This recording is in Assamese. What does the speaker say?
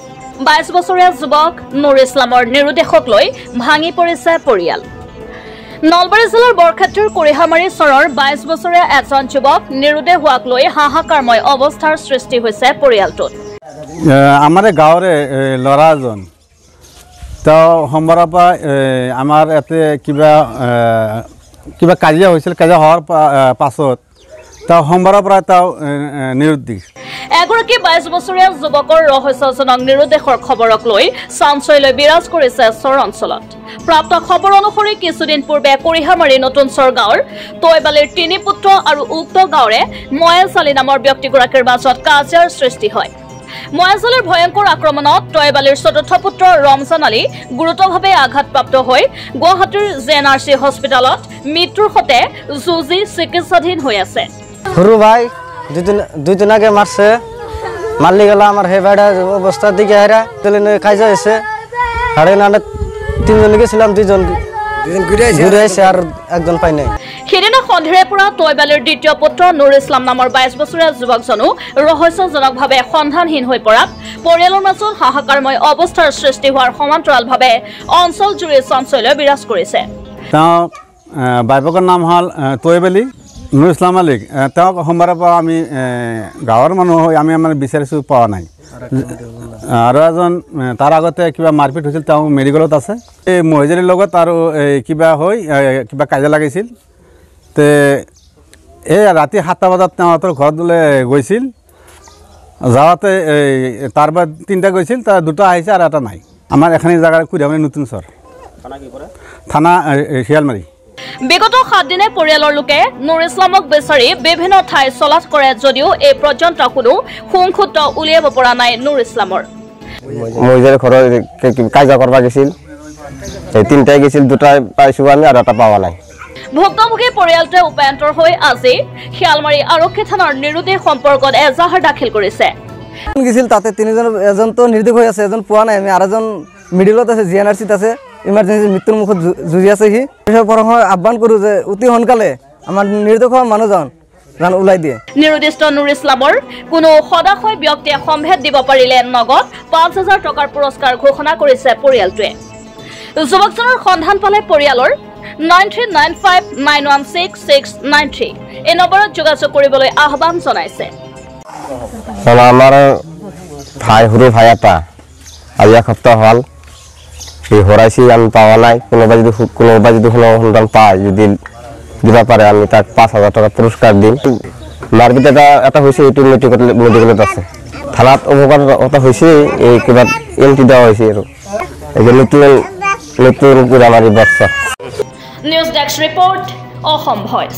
22 বছৰীয়া যুৱক নুৰ ইছলামৰ নিৰুদ্দেশক লৈ ভাঙি পৰিছে পৰিয়াল। নলবাৰী জিলাৰ বৰক্ষেত্ৰৰ কৰিহামাৰী চৰৰ 22 বছৰীয়া এজন যুৱক নিৰুদ্দেশ হোৱাক লৈ হাহাকাৰময় অৱস্থাৰ সৃষ্টি হৈছে পৰিয়ালটোত। আমাৰ গাঁৱৰে ল'ৰা এজন সোমবাৰৰ পৰা আমাৰ ইয়াতে কিবা কাজিয়া হৈছিল। কাজিয়া হোৱাৰ পাছত সোমবাৰৰ পৰা নিৰুদ্দেশ। এগৰাকী 22 বছৰীয়া যুৱকৰ ৰহস্যজনক নিৰুদ্দেশৰ খবৰক লৈ চাঞ্চল্য বিৰাজ কৰিছে চৰ অঞ্চলত। প্ৰাপ্ত খবৰ অনুসৰি কিছুদিন পূৰ্বে কৰিহামাৰী নতুন চৰ গাঁৱৰ তৈবালিৰ 3 পুত্ৰ আৰু উক্ত গাঁৱৰে ময়েজ আলী নামৰ ব্যক্তিগৰাকীৰ মাজত কাজিয়াৰ সৃষ্টি হয়। ময়েজ আলীৰ ভয়ংকৰ আক্ৰমণত তৈবালিৰ 4ৰ্থ পুত্ৰ ৰমজান আলী গুৰুতৰভাৱে আঘাতপ্ৰাপ্ত হৈ গুৱাহাটীৰ JNRC হস্পিটেলত মৃত্যুৰ সৈতে যুঁজি চিকিৎসাধীন হৈ আছে। সৰু ভাই দুই দিন আগে মারছে, মারলি গেল আমার হে ভাইটা অবস্থার দিকে হেরা কাজা হয়েছে। সাড়ে 3জন গেছিলাম, 2জন ঘুরে আসছে আর একজন পাই নাই। সেদিনা সন্ধিৰে পৰা তৈবালিৰ দ্বিতীয় পুত্ৰ নুৰ ইছলাম নামৰ 22 বছৰীয়া যুৱকজনো ৰহস্যজনকভাৱে সন্ধানহীন হৈ পৰাত পৰিয়ালৰ মাজত হাহাকাৰময় অৱস্থাৰ সৃষ্টি হোৱাৰ সমান্তৰালভাৱে অঞ্চল জুৰি চাঞ্চল্য বিৰাজ কৰিছে। তেওঁ বাইবকৰ নাম হ'ল তৈবালি নুৰ ইছলাম আলীক। তেওঁক সোমবাৰৰ পৰা আমি গাঁৱৰ মানুহ হৈ আমি বিচাৰিছোঁ, পোৱা নাই। আৰু এজন তাৰ আগতে কিবা মাৰপিট হৈছিল, তেওঁ মেডিকেলত আছে। এই মহিজাৰীৰ লগত আৰু কিবা কাজিয়া লাগিছিল। তে এই ৰাতি 7টা বজাত তেওঁৰ ঘৰত বোলে গৈছিল। যাওঁতে তাৰ পৰা 3টা গৈছিল, তাৰ 2টা আহিছে আৰু এটা নাই। আমাৰ এখানি জেগাৰ কুৰিয়ামাৰী নতুন চৰ থানা শিয়ালমাৰী। বিগত 7 দিনে পৰিয়ালৰ লোকে নুৰ ইছলামক বিচাৰি বিভিন্ন ঠাই চলাচ কৰে যদিও এই পৰ্যন্ত কোনো সংসূত্ৰ উলিয়াব পৰা নাই নুৰ ইছলামৰ। মহিজাৰীৰ ঘৰত কাজিয়া কৰিব গৈছিল, 3টাই গৈছিল, 2টাই পাইছোঁ আমি আৰু এটা পোৱা নাই। ভুক্তভোগী পৰিয়ালটোৱে উপায়ন্তৰ হৈ আজি শিয়ালমাৰী আৰক্ষী থানাৰ নিৰুদ্দেশ সম্পৰ্কত এজাহাৰ দাখিল কৰিছে। গেছিল তাতে 3জন, এজনতো নিৰ্দোষ হৈ আছে, এজন পোৱা নাই আমি, আৰু এজন মিডিলত আছে, JNRCত আছে, ইমাৰ্জেঞ্চি মৃত্যুৰ মুখত যুঁজি আছে। সি আহ্বান কৰোঁ যে অতি সোনকালে আমাৰ নিৰ্দোষ মানুহজন ওলাই দিয়ে। নিৰুদ্দিষ্ট নুৰ ইছলামৰ কোনো সদাশয় ব্যক্তিয়ে সম্ভেদ দিব পাৰিলে নগদ 5,000 টকাৰ পুৰস্কাৰ ঘোষণা কৰিছে পৰিয়ালটোৱে। যুৱকজনৰ সন্ধান পালে পৰিয়ালৰ 9395916693 এই নম্বৰত যোগাযোগ কৰিবলৈ আহ্বান জনাইছে। আমাৰ সৰু ভাই এটা আজি 1 সপ্তাহ হ'ল হৰাইছি, আমি পাৱা নাই। কোনোবা যদি সন্ধান পায়, যদি দিব পাৰে আমি তাক 5,000 টকা পুৰস্কাৰ দিম। মাৰপিট এটা হৈছে, এইটো মেডিকেলত আছে। থানাত অৱগত এটা হৈছে, এই কিবা এন্ট্ৰি দেওয়া হৈছে আৰু নতুন আমাৰ বৰ্ষ। News desk report, Assam voice.